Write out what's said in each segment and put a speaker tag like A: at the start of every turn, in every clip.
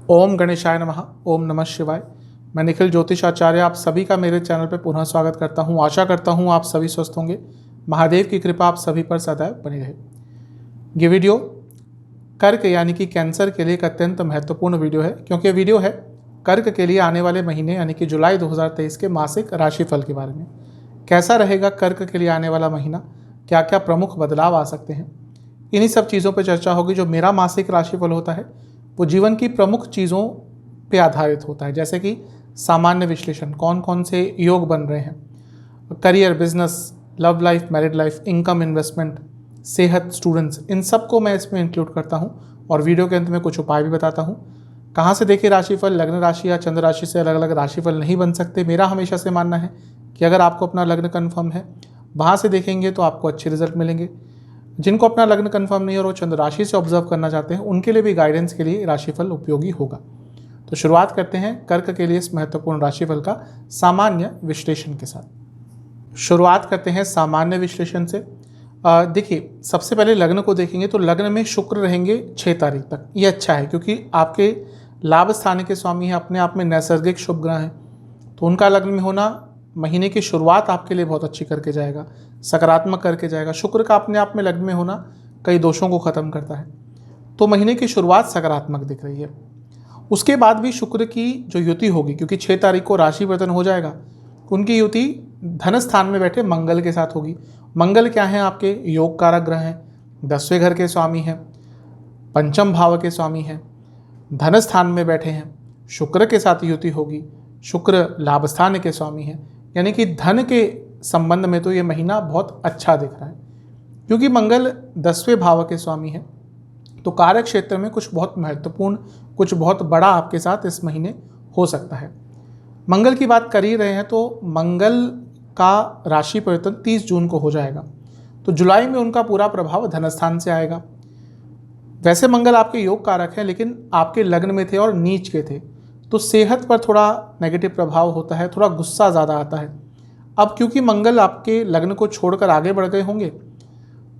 A: ओम गणेशाय नमः। ओम नमः शिवाय। मैं निखिल ज्योतिष आचार्य आप सभी का मेरे चैनल पर पुनः स्वागत करता हूं। आशा करता हूं आप सभी स्वस्थ होंगे। महादेव की कृपा आप सभी पर सदैव बनी रहे। ये वीडियो कर्क यानी कि कैंसर के लिए एक अत्यंत महत्वपूर्ण वीडियो है, क्योंकि ये वीडियो है कर्क के लिए आने वाले महीने यानी कि जुलाई 2023 के मासिक राशिफल के बारे में। कैसा रहेगा कर्क के लिए आने वाला महीना, क्या क्या प्रमुख बदलाव आ सकते हैं, इन्हीं सब चीज़ों पर चर्चा होगी। जो मेरा मासिक राशिफल होता है वो जीवन की प्रमुख चीज़ों पे आधारित होता है, जैसे कि सामान्य विश्लेषण, कौन कौन से योग बन रहे हैं, career, business, love life, married life, income, investment, सेहत, स्टूडेंट्स, इन सब को मैं इसमें इंक्लूड करता हूं। और वीडियो के अंत में कुछ उपाय भी बताता हूं। कहाँ से देखिए राशिफल, लग्न राशि या चंद्र राशि से अलग अलग राशिफल नहीं बन सकते। मेरा हमेशा से मानना है कि अगर आपको अपना लग्न कन्फर्म है वहाँ से देखेंगे तो आपको अच्छे रिजल्ट मिलेंगे। जिनको अपना लग्न कन्फर्म नहीं है और वो चंद्र राशि से ऑब्जर्व करना चाहते हैं, उनके लिए भी गाइडेंस के लिए राशिफल उपयोगी होगा। तो शुरुआत करते हैं कर्क के लिए इस महत्वपूर्ण राशिफल का सामान्य विश्लेषण के साथ। शुरुआत करते हैं सामान्य विश्लेषण से। देखिए, सबसे पहले लग्न को देखेंगे तो लग्न में शुक्र रहेंगे 6 तारीख तक। ये अच्छा है क्योंकि आपके लाभ स्थान के स्वामी हैं, अपने आप में नैसर्गिक शुभ ग्रह हैं, तो उनका लग्न में होना महीने की शुरुआत आपके लिए बहुत अच्छी करके जाएगा, सकारात्मक करके जाएगा। शुक्र का अपने आप में लग्न में होना कई दोषों को खत्म करता है, तो महीने की शुरुआत सकारात्मक दिख रही है। उसके बाद भी शुक्र की जो युति होगी, क्योंकि 6 तारीख को राशि परिवर्तन हो जाएगा, उनकी युति धन स्थान में बैठे मंगल के साथ होगी। मंगल क्या है? आपके योग कारक ग्रह हैं, 10वें घर के स्वामी हैं, पंचम भाव के स्वामी हैं, धन स्थान में बैठे हैं। शुक्र के साथ युति होगी, शुक्र लाभ स्थान के स्वामी हैं, यानी कि धन के संबंध में तो ये महीना बहुत अच्छा दिख रहा है। क्योंकि मंगल 10वें भाव के स्वामी है, तो कार्य क्षेत्र में कुछ बहुत महत्वपूर्ण, कुछ बहुत बड़ा आपके साथ इस महीने हो सकता है। मंगल की बात कर ही रहे हैं तो मंगल का राशि परिवर्तन 30 जून को हो जाएगा, तो जुलाई में उनका पूरा प्रभाव धनस्थान से आएगा। वैसे मंगल आपके योग कारक हैं, लेकिन आपके लग्न में थे और नीच के थे, तो सेहत पर थोड़ा नेगेटिव प्रभाव होता है, थोड़ा गुस्सा ज़्यादा आता है। अब क्योंकि मंगल आपके लग्न को छोड़कर आगे बढ़ गए होंगे,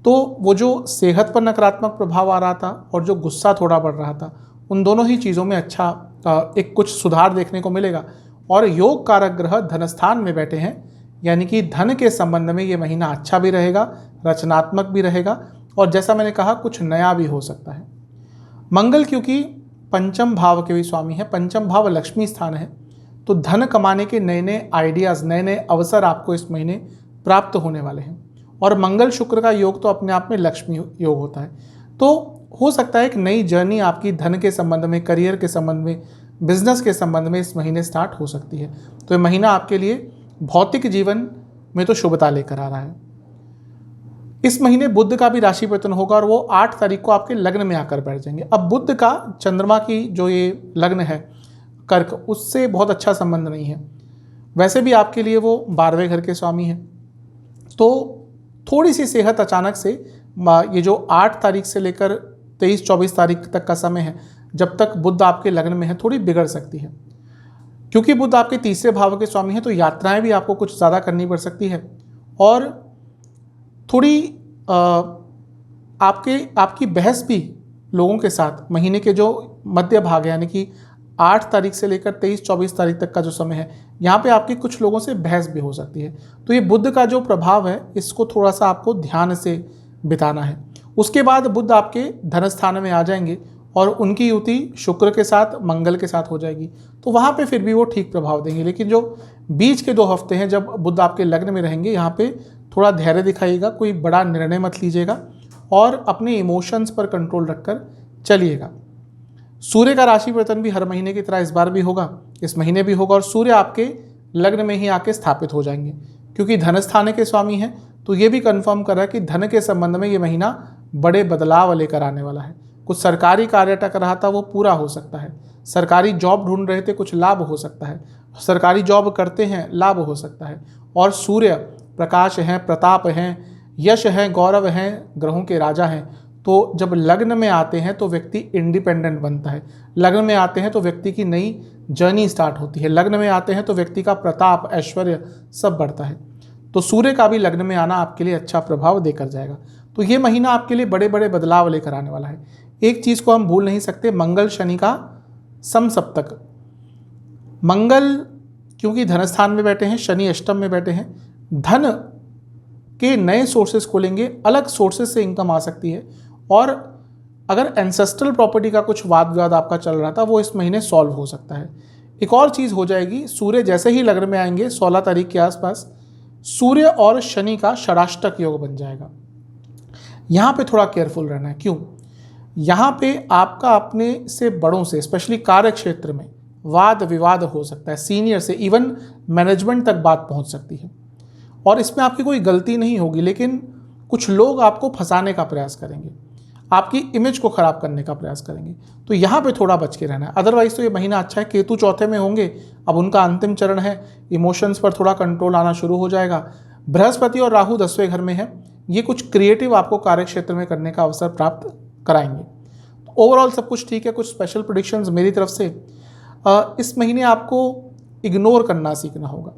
A: तो वो जो सेहत पर नकारात्मक प्रभाव आ रहा था और जो गुस्सा थोड़ा बढ़ रहा था, उन दोनों ही चीज़ों में अच्छा एक कुछ सुधार देखने को मिलेगा। और योग कारक ग्रह धनस्थान में बैठे हैं, यानी कि धन के संबंध में ये महीना अच्छा भी रहेगा, रचनात्मक भी रहेगा, और जैसा मैंने कहा कुछ नया भी हो सकता है। मंगल क्योंकि पंचम भाव के भी स्वामी है, पंचम भाव लक्ष्मी स्थान है, तो धन कमाने के नए नए आइडियाज़, नए नए अवसर आपको इस महीने प्राप्त होने वाले हैं। और मंगल शुक्र का योग तो अपने आप में लक्ष्मी योग होता है, तो हो सकता है एक नई जर्नी आपकी धन के संबंध में, करियर के संबंध में, बिजनेस के संबंध में इस महीने स्टार्ट हो सकती है। तो ये महीना आपके लिए भौतिक जीवन में तो शुभता लेकर आ रहा है। इस महीने बुध का भी राशि परिवर्तन होगा और वो 8 तारीख को आपके लग्न में आकर बैठ जाएंगे। अब बुध का चंद्रमा की जो ये लग्न है कर्क, उससे बहुत अच्छा संबंध नहीं है। वैसे भी आपके लिए वो 12वें घर के स्वामी हैं, तो थोड़ी सी सेहत अचानक से ये जो 8 तारीख से लेकर 23-24 तारीख तक का समय है, जब तक बुध आपके लग्न में है, थोड़ी बिगड़ सकती है। क्योंकि बुध आपके 3रे भाव के स्वामी हैं, तो यात्राएं भी आपको कुछ ज़्यादा करनी पड़ सकती है। और थोड़ी आपकी बहस भी लोगों के साथ महीने के जो मध्य भाग है, यानी कि 8 तारीख से लेकर 23-24 तारीख तक का जो समय है, यहाँ पे आपकी कुछ लोगों से बहस भी हो सकती है। तो ये बुध का जो प्रभाव है, इसको थोड़ा सा आपको ध्यान से बिताना है। उसके बाद बुध आपके धनस्थान में आ जाएंगे और उनकी युति शुक्र के साथ, मंगल के साथ हो जाएगी, तो वहाँ पे फिर भी वो ठीक प्रभाव देंगे। लेकिन जो बीच के 2 हफ्ते हैं जब बुध आपके लग्न में रहेंगे, यहाँ पे थोड़ा धैर्य दिखाइएगा, कोई बड़ा निर्णय मत लीजिएगा और अपने इमोशंस पर कंट्रोल रखकर चलिएगा। सूर्य का राशि परिवर्तन भी हर महीने की तरह इस बार भी होगा, इस महीने भी होगा, और सूर्य आपके लग्न में ही आके स्थापित हो जाएंगे। क्योंकि धन स्थान के स्वामी हैं, तो ये भी कंफर्म कर रहा है कि धन के संबंध में ये महीना बड़े बदलाव लेकर आने वाला है। कुछ सरकारी कार्य अटक रहा था वो पूरा हो सकता है, सरकारी जॉब ढूंढ रहे थे कुछ लाभ हो सकता है, सरकारी जॉब करते हैं लाभ हो सकता है। और सूर्य प्रकाश हैं, प्रताप हैं, यश हैं, गौरव हैं, ग्रहों के राजा हैं, तो जब लग्न में आते हैं तो व्यक्ति इंडिपेंडेंट बनता है। लग्न में आते हैं तो व्यक्ति की नई जर्नी स्टार्ट होती है। लग्न में आते हैं तो व्यक्ति का प्रताप, ऐश्वर्य सब बढ़ता है। तो सूर्य का भी लग्न में आना आपके लिए अच्छा प्रभाव देकर जाएगा। तो ये महीना आपके लिए बड़े बड़े बदलाव लेकर आने वाला है। एक चीज़ को हम भूल नहीं सकते, मंगल शनि का समसप्तक। मंगल क्योंकि धन स्थान में बैठे हैं, शनि अष्टम में बैठे हैं, धन के नए सोर्सेस खोलेंगे, अलग सोर्सेस से इनकम आ सकती है। और अगर एंसेस्ट्रल प्रॉपर्टी का कुछ वाद विवाद आपका चल रहा था वो इस महीने सॉल्व हो सकता है। एक और चीज़ हो जाएगी, सूर्य जैसे ही लग्न में आएंगे 16 तारीख के आसपास, सूर्य और शनि का षडाष्टक योग बन जाएगा। यहाँ पे थोड़ा केयरफुल रहना है। क्यों? यहाँ पे आपका अपने से बड़ों से, स्पेशली कार्य क्षेत्र में वाद विवाद हो सकता है, सीनियर से, इवन मैनेजमेंट तक बात पहुँच सकती है। और इसमें आपकी कोई गलती नहीं होगी, लेकिन कुछ लोग आपको फंसाने का प्रयास करेंगे, आपकी इमेज को खराब करने का प्रयास करेंगे, तो यहाँ पे थोड़ा बच के रहना है। अदरवाइज तो ये महीना अच्छा है। केतु चौथे में होंगे, अब उनका अंतिम चरण है, इमोशंस पर थोड़ा कंट्रोल आना शुरू हो जाएगा। बृहस्पति और राहु 10वें घर में है, ये कुछ क्रिएटिव आपको कार्य क्षेत्र में करने का अवसर प्राप्त कराएंगे। तो ओवरऑल सब कुछ ठीक है। कुछ स्पेशल प्रेडिक्शंस मेरी तरफ से, इस महीने आपको इग्नोर करना सीखना होगा।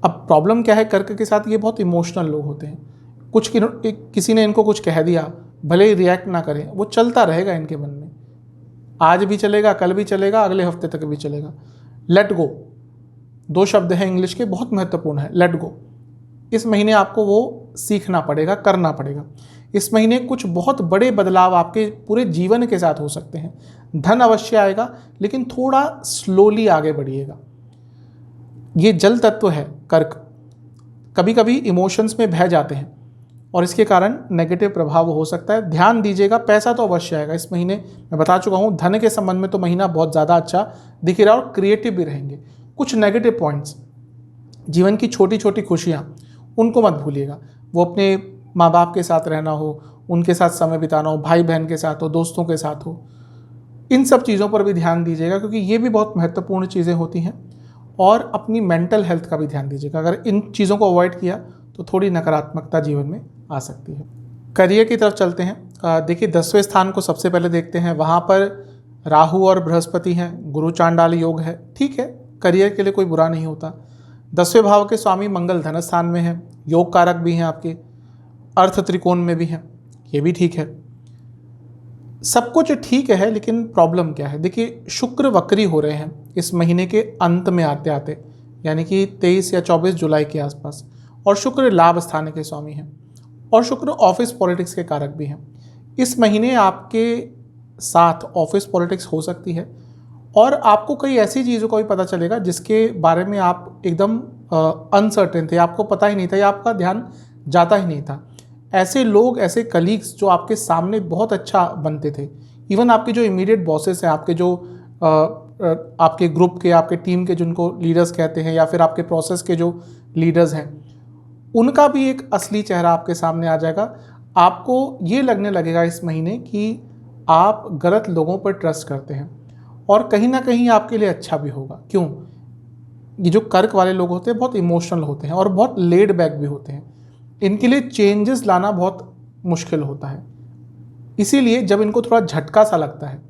A: अब प्रॉब्लम क्या है कर्क के साथ, ये बहुत इमोशनल लोग होते हैं। किसी ने इनको कुछ कह दिया, भले ही रिएक्ट ना करें, वो चलता रहेगा इनके मन में, आज भी चलेगा, कल भी चलेगा, अगले हफ्ते तक भी चलेगा। लेट गो, 2 शब्द हैं इंग्लिश के, बहुत महत्वपूर्ण है, लेट गो। इस महीने आपको वो सीखना पड़ेगा, करना पड़ेगा। इस महीने कुछ बहुत बड़े बदलाव आपके पूरे जीवन के साथ हो सकते हैं। धन अवश्य आएगा, लेकिन थोड़ा स्लोली आगे बढ़िएगा। ये जल तत्व है कर्क, कभी कभी इमोशंस में बह जाते हैं और इसके कारण नेगेटिव प्रभाव हो सकता है। ध्यान दीजिएगा। पैसा तो अवश्य आएगा इस महीने, मैं बता चुका हूँ। धन के संबंध में तो महीना बहुत ज़्यादा अच्छा दिख रहा है और क्रिएटिव भी रहेंगे। कुछ नेगेटिव पॉइंट्स, जीवन की छोटी छोटी खुशियाँ, उनको मत भूलिएगा। वो अपने माँ बाप के साथ रहना हो, उनके साथ समय बिताना हो, भाई बहन के साथ हो, दोस्तों के साथ हो, इन सब चीज़ों पर भी ध्यान दीजिएगा, क्योंकि ये भी बहुत महत्वपूर्ण चीज़ें होती हैं। और अपनी मेंटल हेल्थ का भी ध्यान दीजिएगा। अगर इन चीज़ों को अवॉइड किया तो थोड़ी नकारात्मकता जीवन में आ सकती है। करियर की तरफ चलते हैं। देखिए 10वें स्थान को सबसे पहले देखते हैं। वहाँ पर राहु और बृहस्पति हैं, गुरु चांडाल योग है, ठीक है, करियर के लिए कोई बुरा नहीं होता। 10वें भाव के स्वामी मंगल धन स्थान में है, योग कारक भी हैं आपके, अर्थ त्रिकोण में भी हैं, ये भी ठीक है। सब कुछ ठीक है, लेकिन प्रॉब्लम क्या है? देखिए शुक्र वक्री हो रहे हैं इस महीने के अंत में आते आते, यानी कि 23 या 24 जुलाई के आसपास। और शुक्र लाभ स्थान के स्वामी हैं और शुक्र ऑफिस पॉलिटिक्स के कारक भी हैं। इस महीने आपके साथ ऑफिस पॉलिटिक्स हो सकती है और आपको कई ऐसी चीज़ों का भी पता चलेगा जिसके बारे में आप एकदम अनसर्टेन थे, आपको पता ही नहीं था या आपका ध्यान जाता ही नहीं था। ऐसे लोग, ऐसे कलीग्स जो आपके सामने बहुत अच्छा बनते थे, इवन आपके जो इमीडिएट बॉसेस हैं, आपके जो आपके ग्रुप के, आपके टीम के जिनको लीडर्स कहते हैं, या फिर आपके प्रोसेस के जो लीडर्स हैं, उनका भी एक असली चेहरा आपके सामने आ जाएगा। आपको ये लगने लगेगा इस महीने कि आप गलत लोगों पर ट्रस्ट करते हैं और कहीं ना कहीं आपके लिए अच्छा भी होगा। क्यों? ये जो कर्क वाले लोग होते हैं बहुत इमोशनल होते हैं और बहुत लेड बैक भी होते हैं। इनके लिए चेंजेस लाना बहुत मुश्किल होता है, इसीलिए जब इनको थोड़ा झटका सा लगता है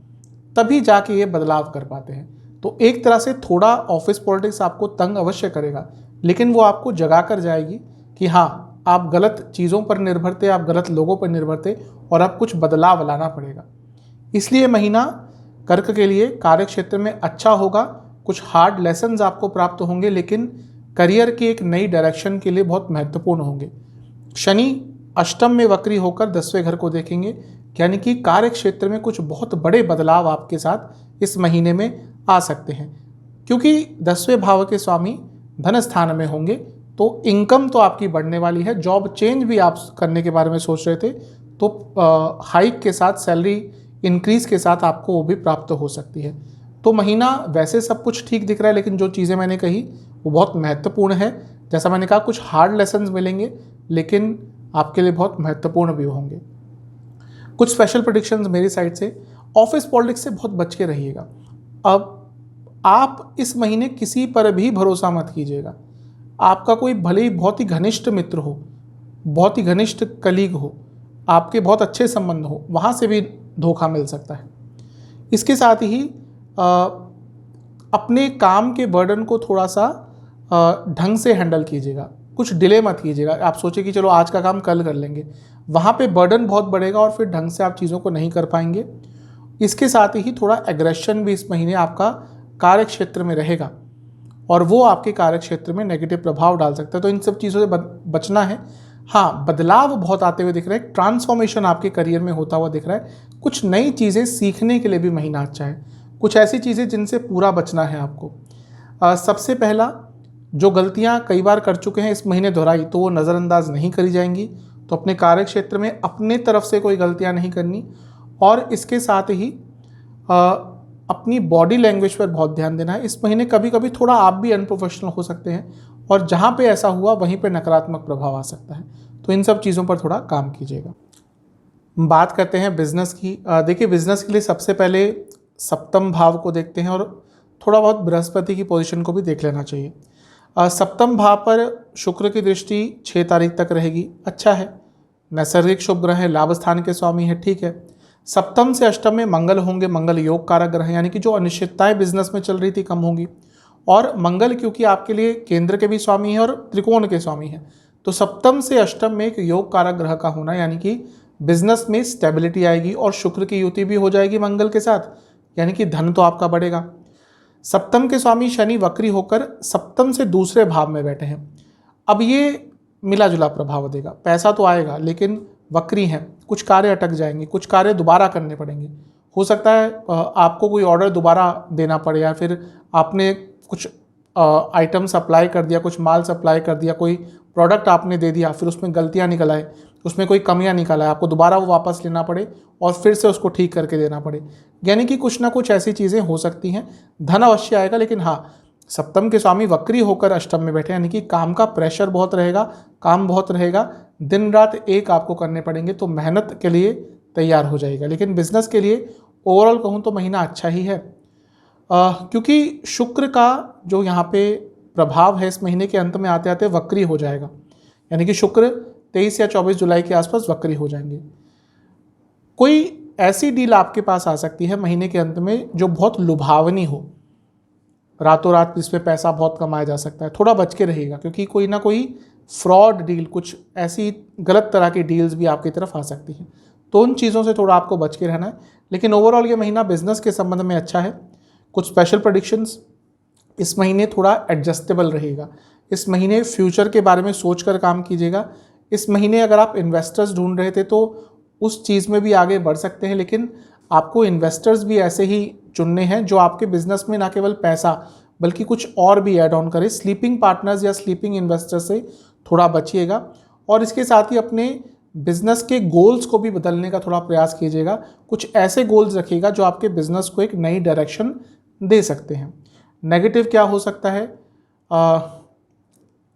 A: तभी जाके ये बदलाव कर पाते हैं। तो एक तरह से थोड़ा ऑफिस पॉलिटिक्स आपको तंग अवश्य करेगा, लेकिन वो आपको जगा कर जाएगी कि हाँ, आप गलत चीज़ों पर निर्भर थे, आप गलत लोगों पर निर्भर थे और अब कुछ बदलाव लाना पड़ेगा। इसलिए महीना कर्क के लिए कार्य क्षेत्र में अच्छा होगा। कुछ हार्ड लेसन्स आपको प्राप्त होंगे, लेकिन करियर की एक नई डायरेक्शन के लिए बहुत महत्वपूर्ण होंगे। शनि अष्टम में वक्री होकर 10वें घर को देखेंगे, यानी कि कार्य क्षेत्र में कुछ बहुत बड़े बदलाव आपके साथ इस महीने में आ सकते हैं, क्योंकि 10वें भाव के स्वामी धन स्थान में होंगे। तो इनकम तो आपकी बढ़ने वाली है। जॉब चेंज भी आप करने के बारे में सोच रहे थे तो हाइक के साथ, सैलरी इंक्रीज के साथ आपको वो भी प्राप्त हो सकती है। तो महीना वैसे सब कुछ ठीक दिख रहा है, लेकिन जो चीज़ें मैंने कही वो बहुत महत्वपूर्ण है। जैसा मैंने कहा, कुछ हार्ड लेसन्स मिलेंगे, लेकिन आपके लिए बहुत महत्वपूर्ण भी होंगे। कुछ स्पेशल प्रेडिक्शंस मेरी साइड से। ऑफिस पॉलिटिक्स से बहुत बच के रहिएगा। अब आप इस महीने किसी पर भी भरोसा मत कीजिएगा। आपका कोई भले ही बहुत ही घनिष्ठ मित्र हो, बहुत ही घनिष्ठ कलीग हो, आपके बहुत अच्छे संबंध हो, वहाँ से भी धोखा मिल सकता है। इसके साथ ही अपने काम के बर्डन को थोड़ा सा ढंग से हैंडल कीजिएगा। कुछ डिले मत कीजिएगा। आप सोचिए कि चलो आज का काम कल कर लेंगे, वहाँ पे बर्डन बहुत बढ़ेगा और फिर ढंग से आप चीज़ों को नहीं कर पाएंगे। इसके साथ ही थोड़ा एग्रेशन भी इस महीने आपका कार्य क्षेत्र में रहेगा और वो आपके कार्य क्षेत्र में नेगेटिव प्रभाव डाल सकता है। तो इन सब चीज़ों से बचना है। हाँ, बदलाव बहुत आते हुए दिख रहे हैं, ट्रांसफॉर्मेशन आपके करियर में होता हुआ दिख रहा है। कुछ नई चीज़ें सीखने के लिए भी महीना अच्छा है। कुछ ऐसी चीज़ें जिनसे पूरा बचना है आपको। सबसे पहला, जो गलतियाँ कई बार कर चुके हैं इस महीने दोहराई, तो वो नज़रअंदाज नहीं करी जाएंगी। तो अपने कार्य क्षेत्र में अपने तरफ से कोई गलतियाँ नहीं करनी। और इसके साथ ही अपनी बॉडी लैंग्वेज पर बहुत ध्यान देना है। इस महीने कभी कभी थोड़ा आप भी अनप्रोफेशनल हो सकते हैं और जहाँ पे ऐसा हुआ वहीं पे नकारात्मक प्रभाव आ सकता है। तो इन सब चीज़ों पर थोड़ा काम कीजिएगा। बात करते हैं बिजनेस की। देखिए, बिजनेस के लिए सबसे पहले सप्तम भाव को देखते हैं और थोड़ा बहुत बृहस्पति की पोजीशन को भी देख लेना चाहिए। सप्तम भाव पर शुक्र की दृष्टि 6 तारीख तक रहेगी। अच्छा है, नैसर्गिक शुभ ग्रह है, लाभ स्थान के स्वामी है, ठीक है। सप्तम से अष्टम में मंगल होंगे, मंगल योग कारक ग्रह, यानी कि जो अनिश्चितताएं बिजनेस में चल रही थी कम होंगी। और मंगल क्योंकि आपके लिए केंद्र के भी स्वामी है और त्रिकोण के स्वामी है, तो सप्तम से अष्टम में एक योग कारक ग्रह का होना, यानी कि बिजनेस में स्टेबिलिटी आएगी और शुक्र की युति भी हो जाएगी मंगल के साथ, यानी कि धन तो आपका बढ़ेगा। सप्तम के स्वामी शनि वक्री होकर सप्तम से दूसरे भाव में बैठे हैं। अब ये मिला जुला प्रभाव देगा, पैसा तो आएगा लेकिन वक्री हैं, कुछ कार्य अटक जाएंगे, कुछ कार्य दोबारा करने पड़ेंगे। हो सकता है आपको कोई ऑर्डर दोबारा देना पड़े, या फिर आपने कुछ आइटम सप्लाई कर दिया, कुछ माल सप्लाई कर दिया, कोई प्रोडक्ट आपने दे दिया, फिर उसमें गलतियां निकल आए, उसमें कोई कमियां निकल आए, आपको दोबारा वो वापस लेना पड़े और फिर से उसको ठीक करके देना पड़े। यानी कि कुछ ना कुछ ऐसी चीज़ें हो सकती हैं। धन अवश्य आएगा, लेकिन हाँ, सप्तम के स्वामी वक्री होकर अष्टम में बैठे, यानी कि काम का प्रेशर बहुत रहेगा, काम बहुत रहेगा, दिन रात एक आपको करने पड़ेंगे, तो मेहनत के लिए तैयार हो जाएगा। लेकिन बिजनेस के लिए ओवरऑल कहूँ तो महीना अच्छा ही है, क्योंकि शुक्र का जो यहाँ पे प्रभाव है इस महीने के अंत में आते आते वक्री हो जाएगा, यानी कि शुक्र 23 या 24 जुलाई के आसपास वक्री हो जाएंगे। कोई ऐसी डील आपके पास आ सकती है महीने के अंत में जो बहुत लुभावनी हो, रातों रात इसमें पैसा बहुत कमाया जा सकता है। थोड़ा बच के रहिएगा, क्योंकि कोई ना कोई फ्रॉड डील, कुछ ऐसी गलत तरह की डील्स भी आपकी तरफ आ सकती हैं। तो उन चीज़ों से थोड़ा आपको बच के रहना है। लेकिन ओवरऑल ये महीना बिजनेस के संबंध में अच्छा है। कुछ स्पेशल प्रेडिक्शंस, इस महीने थोड़ा एडजस्टेबल रहेगा। इस महीने फ्यूचर के बारे में सोचकर काम कीजिएगा। इस महीने अगर आप इन्वेस्टर्स ढूंढ रहे थे तो उस चीज़ में भी आगे बढ़ सकते हैं, लेकिन आपको इन्वेस्टर्स भी ऐसे ही चुनने हैं जो आपके बिजनेस में ना केवल पैसा बल्कि कुछ और भी ऐड ऑन करें। स्लीपिंग पार्टनर्स या स्लीपिंग इन्वेस्टर्स से थोड़ा बचिएगा और इसके साथ ही अपने बिजनेस के गोल्स को भी बदलने का थोड़ा प्रयास कीजिएगा। कुछ ऐसे गोल्स रखिएगा जो आपके बिजनेस को एक नई डायरेक्शन दे सकते हैं। नेगेटिव क्या हो सकता है?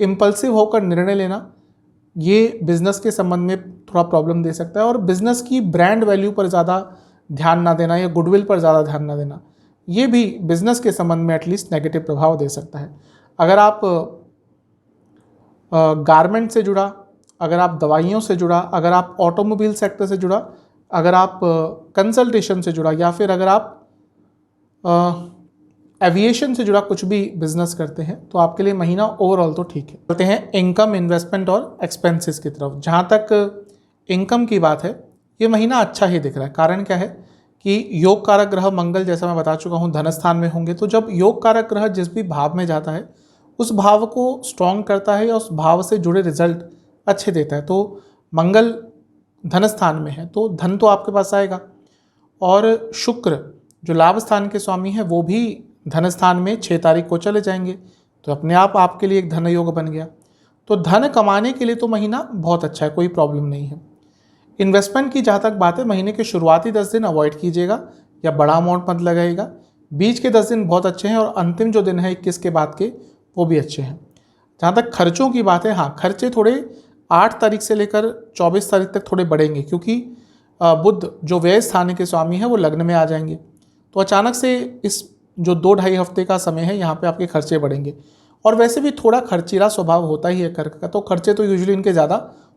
A: इम्पल्सिव होकर निर्णय लेना, ये बिजनेस के संबंध में थोड़ा प्रॉब्लम दे सकता है। और बिजनेस की ब्रांड वैल्यू पर ज़्यादा ध्यान ना देना या गुडविल पर ज़्यादा ध्यान ना देना, ये भी बिजनेस के संबंध में एटलीस्ट नेगेटिव प्रभाव दे सकता है। अगर आप गारमेंट से जुड़ा, अगर आप दवाइयों से जुड़ा, अगर आप ऑटोमोबाइल सेक्टर से जुड़ा, अगर आप कंसल्टेशन से जुड़ा, या फिर अगर आप एविएशन से जुड़ा कुछ भी बिजनेस करते हैं, तो आपके लिए महीना ओवरऑल तो ठीक है। चलते हैं इनकम, इन्वेस्टमेंट और एक्सपेंसेस की तरफ। जहाँ तक इनकम की बात है, ये महीना अच्छा ही दिख रहा है। कारण क्या है कि योग कारक ग्रह मंगल, जैसा मैं बता चुका हूँ, धन स्थान में होंगे। तो जब योग कारक ग्रह जिस भी भाव में जाता है उस भाव को स्ट्रॉन्ग करता है या उस भाव से जुड़े रिजल्ट अच्छे देता है। तो मंगल धन स्थान में है तो धन तो आपके पास आएगा, और शुक्र जो लाभ स्थान के स्वामी है वो भी धन स्थान में 6 तारीख को चले जाएंगे, तो अपने आप आपके लिए एक धन योग बन गया। तो धन कमाने के लिए तो महीना बहुत अच्छा है, कोई प्रॉब्लम नहीं है। इन्वेस्टमेंट की जहाँ तक बात है, महीने के शुरुआती 10 दिन अवॉइड कीजिएगा या बड़ा अमाउंट मत लगाइएगा। बीच के 10 दिन बहुत अच्छे हैं और अंतिम जो दिन है 21 के बाद के, वो भी अच्छे हैं। जहाँ तक खर्चों की बात है, हाँ, खर्चे थोड़े 8 तारीख से लेकर 24 तारीख तक थोड़े बढ़ेंगे, क्योंकि बुध जो व्यय स्थान के स्वामी है वो लग्न में आ जाएंगे। तो अचानक से इस जो 2-2.5 हफ्ते का समय है, यहाँ पे आपके खर्चे बढ़ेंगे। और वैसे भी थोड़ा खर्चीला स्वभाव होता ही है कर्क का, तो खर्चे तो यूजुअली इनके ज़्यादा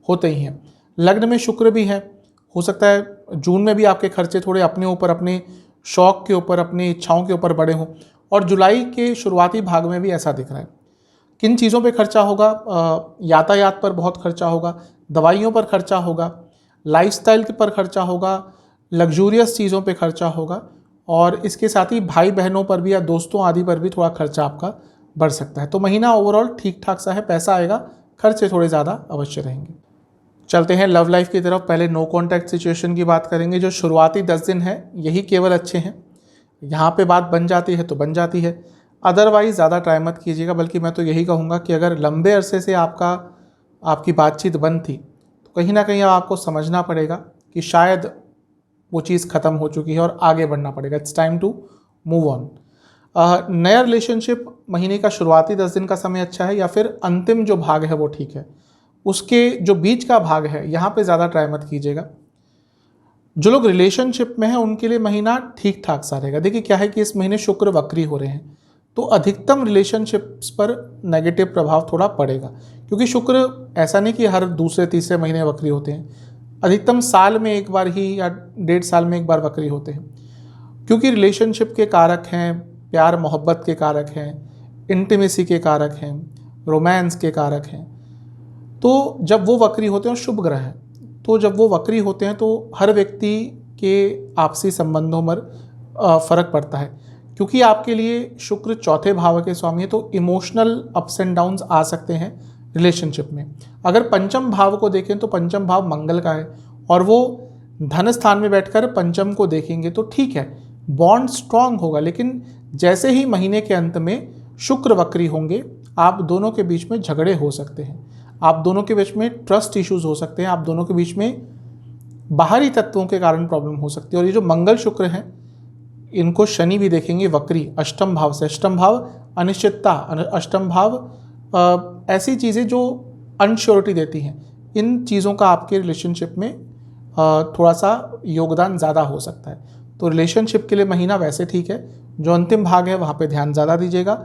A: होते ही हैं। लग्न में शुक्र भी है, हो सकता है जून में भी आपके खर्चे थोड़े अपने ऊपर, अपने शौक के ऊपर, अपनी इच्छाओं के ऊपर बढ़े हों। और जुलाई के शुरुआती भाग में भी ऐसा दिख रहा है। किन चीज़ों पे खर्चा होगा? यातायात पर बहुत खर्चा होगा, दवाइयों पर खर्चा होगा, लाइफस्टाइल पर खर्चा होगा, लग्जूरियस चीज़ों पे खर्चा होगा और इसके साथ ही भाई बहनों पर भी या दोस्तों आदि पर भी थोड़ा खर्चा आपका बढ़ सकता है। तो महीना ओवरऑल ठीक ठाक सा है, पैसा आएगा, खर्चे थोड़े ज़्यादा अवश्य रहेंगे। चलते हैं लव लाइफ की तरफ। पहले नो कॉन्टैक्ट सिचुएशन की बात करेंगे। जो शुरुआती 10 दिन है यही केवल अच्छे हैं, यहाँ पे बात बन जाती है तो बन जाती है, अदरवाइज़ ज़्यादा ट्राई मत कीजिएगा। बल्कि मैं तो यही कहूँगा कि अगर लंबे अरसे से आपकी बातचीत बंद थी तो कहीं ना कहीं आपको समझना पड़ेगा कि शायद वो चीज़ ख़त्म हो चुकी है और आगे बढ़ना पड़ेगा। It's time to move on. नया रिलेशनशिप महीने का शुरुआती 10 दिन का समय अच्छा है या फिर अंतिम जो भाग है वो ठीक है, उसके जो बीच का भाग है यहाँ पे ज़्यादा ट्राई मत कीजिएगा। जो लोग रिलेशनशिप में हैं उनके लिए महीना ठीक ठाक सा रहेगा। देखिए क्या है कि इस महीने शुक्र वक्री हो रहे हैं तो अधिकतम रिलेशनशिप्स पर नेगेटिव प्रभाव थोड़ा पड़ेगा, क्योंकि शुक्र ऐसा नहीं कि हर दूसरे तीसरे महीने वक्री होते हैं, अधिकतम साल में एक बार ही या 1.5 साल में एक बार वक्री होते हैं। क्योंकि रिलेशनशिप के कारक हैं, प्यार मोहब्बत के कारक हैं, इंटीमेसी के कारक हैं, रोमांस के कारक हैं। तो जब वो वक्री होते हैं, शुभ ग्रह हैं, तो जब वो वक्री होते हैं तो हर व्यक्ति के आपसी संबंधों पर फर्क पड़ता है। क्योंकि आपके लिए शुक्र चौथे भाव के स्वामी है तो इमोशनल अप्स एंड डाउन्स आ सकते हैं रिलेशनशिप में। अगर पंचम भाव को देखें तो पंचम भाव मंगल का है और वो धन स्थान में बैठकर पंचम को देखेंगे तो ठीक है, बॉन्ड स्ट्रांग होगा। लेकिन जैसे ही महीने के अंत में शुक्र वक्री होंगे, आप दोनों के बीच में झगड़े हो सकते हैं, आप दोनों के बीच में ट्रस्ट इश्यूज हो सकते हैं, आप दोनों के बीच में बाहरी तत्वों के कारण प्रॉब्लम हो सकती है। और ये जो मंगल शुक्र हैं इनको शनि भी देखेंगे वक्री अष्टम भाव से। अष्टम भाव अनिश्चितता, अष्टम भाव ऐसी चीज़ें जो अनश्योरिटी देती हैं, इन चीज़ों का आपके रिलेशनशिप में थोड़ा सा योगदान ज़्यादा हो सकता है। तो रिलेशनशिप के लिए महीना वैसे ठीक है, जो अंतिम भाग है वहाँ पे ध्यान ज़्यादा दीजिएगा।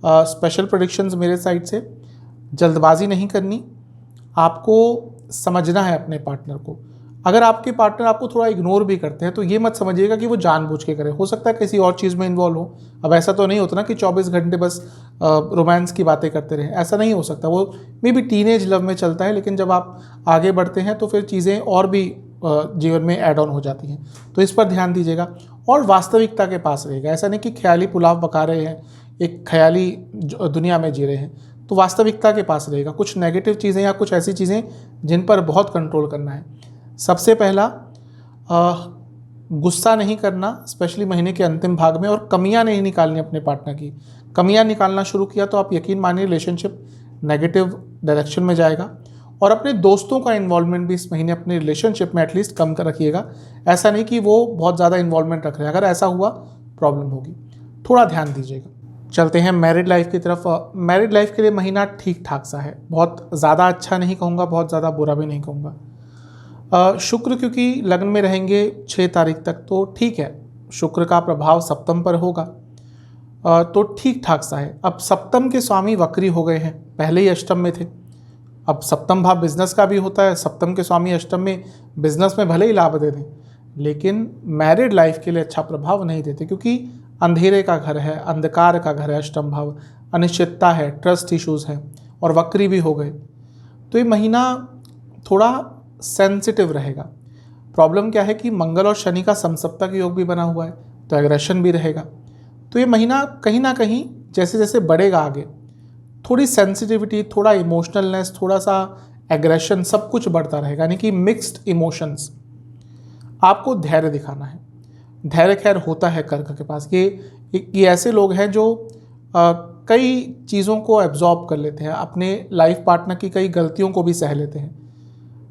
A: स्पेशल प्रेडिक्शंस मेरे साइड से, जल्दबाजी नहीं करनी, आपको समझना है अपने पार्टनर को। अगर आपके पार्टनर आपको थोड़ा इग्नोर भी करते हैं तो ये मत समझिएगा कि वो जानबूझ के करे, हो सकता है किसी और चीज़ में इन्वॉल्व हो। अब ऐसा तो नहीं होता ना कि 24 घंटे बस रोमांस की बातें करते रहें, ऐसा नहीं हो सकता। वो मे बी टीनेज लव में चलता है, लेकिन जब आप आगे बढ़ते हैं तो फिर चीज़ें और भी जीवन में ऐड ऑन हो जाती हैं। तो इस पर ध्यान दीजिएगा और वास्तविकता के पास रहेगा। ऐसा नहीं कि ख्याली पुलाव पका रहे हैं, एक ख्याली दुनिया में जी रहे हैं, तो वास्तविकता के पास रहेगा। कुछ नेगेटिव चीज़ें या कुछ ऐसी चीज़ें जिन पर बहुत कंट्रोल करना है। सबसे पहला, गुस्सा नहीं करना, स्पेशली महीने के अंतिम भाग में, और कमियां नहीं निकालनी अपने पार्टनर की। कमियां निकालना शुरू किया तो आप यकीन मानिए रिलेशनशिप नेगेटिव डायरेक्शन में जाएगा। और अपने दोस्तों का इन्वॉल्वमेंट भी इस महीने अपने रिलेशनशिप में एटलीस्ट कम कर रखिएगा। ऐसा नहीं कि वो बहुत ज़्यादा इन्वॉल्वमेंट रख रहे हैं, अगर ऐसा हुआ प्रॉब्लम होगी, थोड़ा ध्यान दीजिएगा। चलते हैं मैरिड लाइफ की तरफ। मैरिड लाइफ के लिए महीना ठीक ठाक सा है, बहुत ज़्यादा अच्छा नहीं कहूँगा, बहुत ज़्यादा बुरा भी नहीं कहूँगा। शुक्र क्योंकि लग्न में रहेंगे 6 तारीख तक तो ठीक है, शुक्र का प्रभाव सप्तम पर होगा, तो ठीक ठाक सा है। अब सप्तम के स्वामी वक्री हो गए हैं, पहले ही अष्टम में थे। अब सप्तम भाव बिजनेस का भी होता है, सप्तम के स्वामी अष्टम में बिजनेस में भले ही लाभ दे दें, लेकिन मैरिड लाइफ के लिए अच्छा प्रभाव नहीं देते, क्योंकि अंधेरे का घर है, अंधकार का घर है अष्टम भाव, अनिश्चितता है, ट्रस्ट इश्यूज़ हैं और वक्री भी हो गए। तो ये महीना थोड़ा सेंसिटिव रहेगा। प्रॉब्लम क्या है कि मंगल और शनि का समसप्तक योग भी बना हुआ है, तो एग्रेशन भी रहेगा। तो ये महीना कहीं ना कहीं जैसे जैसे बढ़ेगा आगे, थोड़ी सेंसिटिविटी, थोड़ा इमोशनलनेस, थोड़ा सा एग्रेशन, सब कुछ बढ़ता रहेगा, यानी कि मिक्स्ड इमोशंस। आपको धैर्य दिखाना है। धैर्य खैर होता है कर्क के पास। ये ऐसे लोग हैं जो कई चीज़ों को एब्जॉर्ब कर लेते हैं, अपने लाइफ पार्टनर की कई गलतियों को भी सह लेते हैं,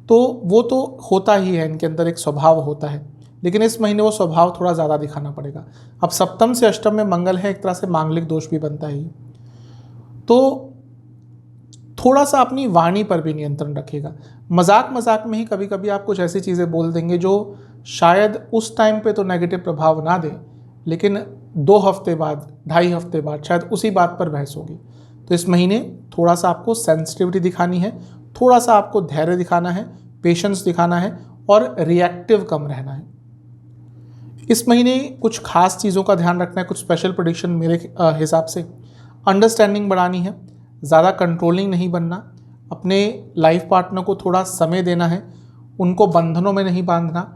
A: तो वो तो होता ही है, इनके अंदर एक स्वभाव होता है। लेकिन इस महीने वो स्वभाव थोड़ा ज़्यादा दिखाना पड़ेगा। अब सप्तम से अष्टम में मंगल है, एक तरह से मांगलिक दोष भी बनता ही, तो थोड़ा सा अपनी वाणी पर भी नियंत्रण रखिएगा। मजाक मजाक में ही कभी कभी आप कुछ ऐसी चीज़ें बोल देंगे जो शायद उस टाइम पे तो नेगेटिव प्रभाव ना दें, लेकिन 2 हफ्ते बाद, 2.5 हफ्ते बाद शायद उसी बात पर बहस होगी। तो इस महीने थोड़ा सा आपको सेंसिटिविटी दिखानी है, थोड़ा सा आपको धैर्य दिखाना है, पेशेंस दिखाना है और रिएक्टिव कम रहना है। इस महीने कुछ खास चीज़ों का ध्यान रखना है, कुछ स्पेशल प्रेडिक्शन मेरे हिसाब से। अंडरस्टैंडिंग बढ़ानी है, ज़्यादा कंट्रोलिंग नहीं बनना, अपने लाइफ पार्टनर को थोड़ा समय देना है, उनको बंधनों में नहीं बांधना।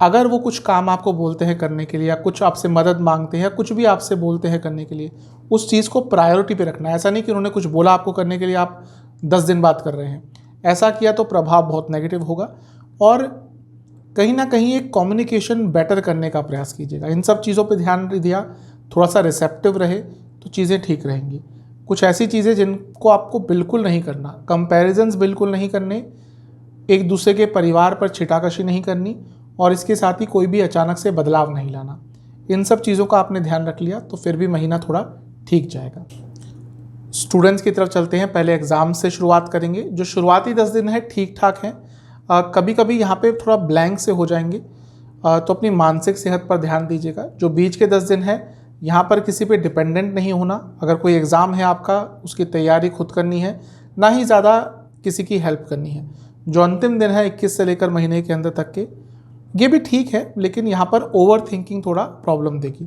A: अगर वो कुछ काम आपको बोलते हैं करने के लिए या कुछ आपसे मदद मांगते हैं या कुछ भी आपसे बोलते हैं करने के लिए, उस चीज़ को प्रायोरिटी पे रखना है। ऐसा नहीं कि उन्होंने कुछ बोला आपको करने के लिए आप 10 दिन बाद कर रहे हैं, ऐसा किया तो प्रभाव बहुत नेगेटिव होगा। और कहीं ना कहीं एक कम्युनिकेशन बेटर करने का प्रयास कीजिएगा। इन सब चीज़ों पे ध्यान दिया, थोड़ा सा रिसेप्टिव रहे तो चीज़ें ठीक रहेंगी। कुछ ऐसी चीज़ें जिनको आपको बिल्कुल नहीं करना, कंपैरिजंस बिल्कुल नहीं करने, एक दूसरे के परिवार पर छिटाकशी नहीं करनी, और इसके साथ ही कोई भी अचानक से बदलाव नहीं लाना। इन सब चीज़ों का आपने ध्यान रख लिया तो फिर भी महीना थोड़ा ठीक जाएगा। स्टूडेंट्स की तरफ चलते हैं। पहले एग्ज़ाम से शुरुआत करेंगे। जो शुरुआती 10 दिन है ठीक ठाक हैं, कभी कभी यहाँ पे थोड़ा ब्लैंक से हो जाएंगे, तो अपनी मानसिक सेहत पर ध्यान दीजिएगा। जो बीच के 10 दिन है यहाँ पर किसी पे डिपेंडेंट नहीं होना। अगर कोई एग्ज़ाम है आपका, उसकी तैयारी खुद करनी है, ना ही ज़्यादा किसी की हेल्प करनी है। जो अंतिम दिन है 21 से लेकर महीने के अंत तक के, ये भी ठीक है, लेकिन यहाँ पर ओवर थिंकिंग थोड़ा प्रॉब्लम देगी।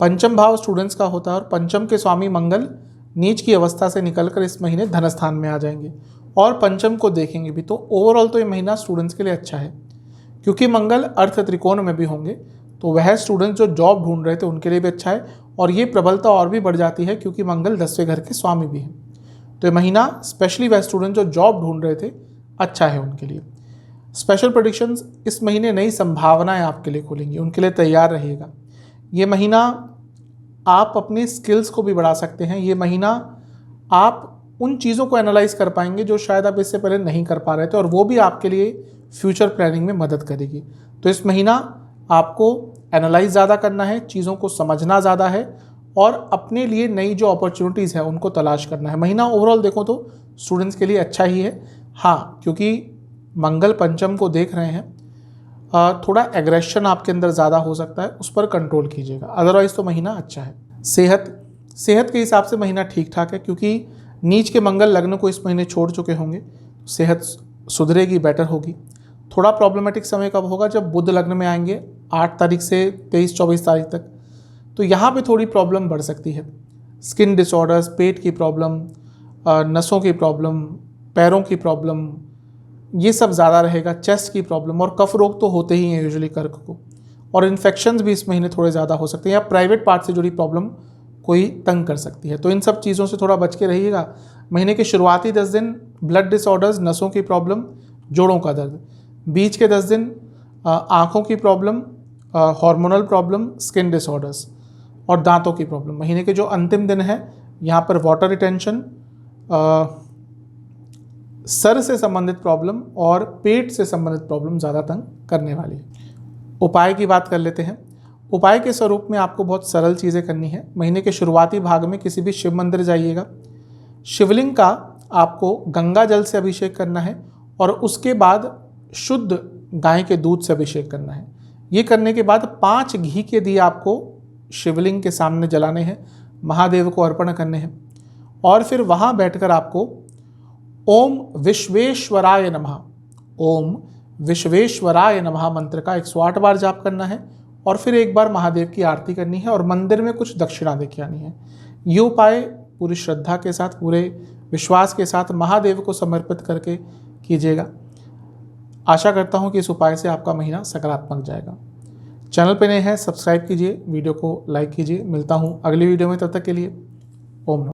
A: पंचम भाव स्टूडेंट्स का होता है और पंचम के स्वामी मंगल नीच की अवस्था से निकलकर इस महीने धन स्थान में आ जाएंगे और पंचम को देखेंगे भी, तो ओवरऑल तो ये महीना स्टूडेंट्स के लिए अच्छा है। क्योंकि मंगल अर्थ त्रिकोण में भी होंगे तो वह स्टूडेंट्स जो जॉब ढूंढ रहे थे उनके लिए भी अच्छा है, और ये प्रबलता और भी बढ़ जाती है क्योंकि मंगल 10वें घर के स्वामी भी हैं। तो ये महीना स्पेशली वह स्टूडेंट जो जॉब ढूंढ रहे थे अच्छा है उनके लिए। स्पेशल प्रेडिक्शंस, इस महीने नई संभावनाएं आपके लिए खुलेंगी, उनके लिए तैयार रहिएगा। ये महीना आप अपनी स्किल्स को भी बढ़ा सकते हैं। ये महीना आप उन चीज़ों को एनालाइज कर पाएंगे जो शायद आप इससे पहले नहीं कर पा रहे थे, और वो भी आपके लिए फ्यूचर प्लानिंग में मदद करेगी। तो इस महीना आपको एनालाइज ज़्यादा करना है, चीज़ों को समझना ज़्यादा है, और अपने लिए नई जो अपॉर्चुनिटीज़ है उनको तलाश करना है। महीना ओवरऑल देखो तो स्टूडेंट्स के लिए अच्छा ही है। हाँ, क्योंकि मंगल पंचम को देख रहे हैं, थोड़ा एग्रेशन आपके अंदर ज़्यादा हो सकता है, उस पर कंट्रोल कीजिएगा। अदरवाइज़ तो महीना अच्छा है। सेहत के हिसाब से महीना ठीक ठाक है, क्योंकि नीच के मंगल लग्न को इस महीने छोड़ चुके होंगे, सेहत सुधरेगी, बेटर होगी। थोड़ा प्रॉब्लमेटिक समय कब होगा, जब बुध लग्न में आएंगे 8 तारीख से 23-24 तारीख तक, तो यहाँ पे थोड़ी प्रॉब्लम बढ़ सकती है। स्किन डिसऑर्डर्स, पेट की प्रॉब्लम, नसों की प्रॉब्लम, पैरों की प्रॉब्लम, ये सब ज़्यादा रहेगा। चेस्ट की प्रॉब्लम और कफ रोग तो होते ही हैं यूजुअली कर्क को, और इन्फेक्शंस भी इस महीने थोड़े ज़्यादा हो सकते हैं, या प्राइवेट पार्ट से जुड़ी प्रॉब्लम कोई तंग कर सकती है। तो इन सब चीज़ों से थोड़ा बच के रहिएगा। महीने के शुरुआती 10 दिन ब्लड डिसऑर्डर्स, नसों की प्रॉब्लम, जोड़ों का दर्द। बीच के 10 दिन आँखों की problem, hormonal problem, skin disorders और दांतों की प्रॉब्लम। महीने के जो अंतिम दिन है यहाँ पर वाटर रिटेंशन, सर से संबंधित प्रॉब्लम और पेट से संबंधित प्रॉब्लम ज़्यादा तंग करने वाली है। उपाय की बात कर लेते हैं। उपाय के स्वरूप में आपको बहुत सरल चीज़ें करनी है। महीने के शुरुआती भाग में किसी भी शिव मंदिर जाइएगा, शिवलिंग का आपको गंगा जल से अभिषेक करना है, और उसके बाद शुद्ध गाय के दूध से अभिषेक करना है। ये करने के बाद 5 घी के दिए आपको शिवलिंग के सामने जलाने हैं, महादेव को अर्पण करने हैं, और फिर वहाँ बैठकर आपको ओम विश्वेश्वराय नमः, ओम विश्वेश्वराय नमः मंत्र का 108 बार जाप करना है, और फिर एक बार महादेव की आरती करनी है और मंदिर में कुछ दक्षिणा देके आनी है। ये उपाय पूरी श्रद्धा के साथ, पूरे विश्वास के साथ महादेव को समर्पित करके कीजिएगा। आशा करता हूँ कि इस उपाय से आपका महीना सकारात्मक जाएगा। चैनल पे नए हैं, सब्सक्राइब कीजिए, वीडियो को लाइक कीजिए। मिलता हूँ अगली वीडियो में, तब तक के लिए ओम नमः।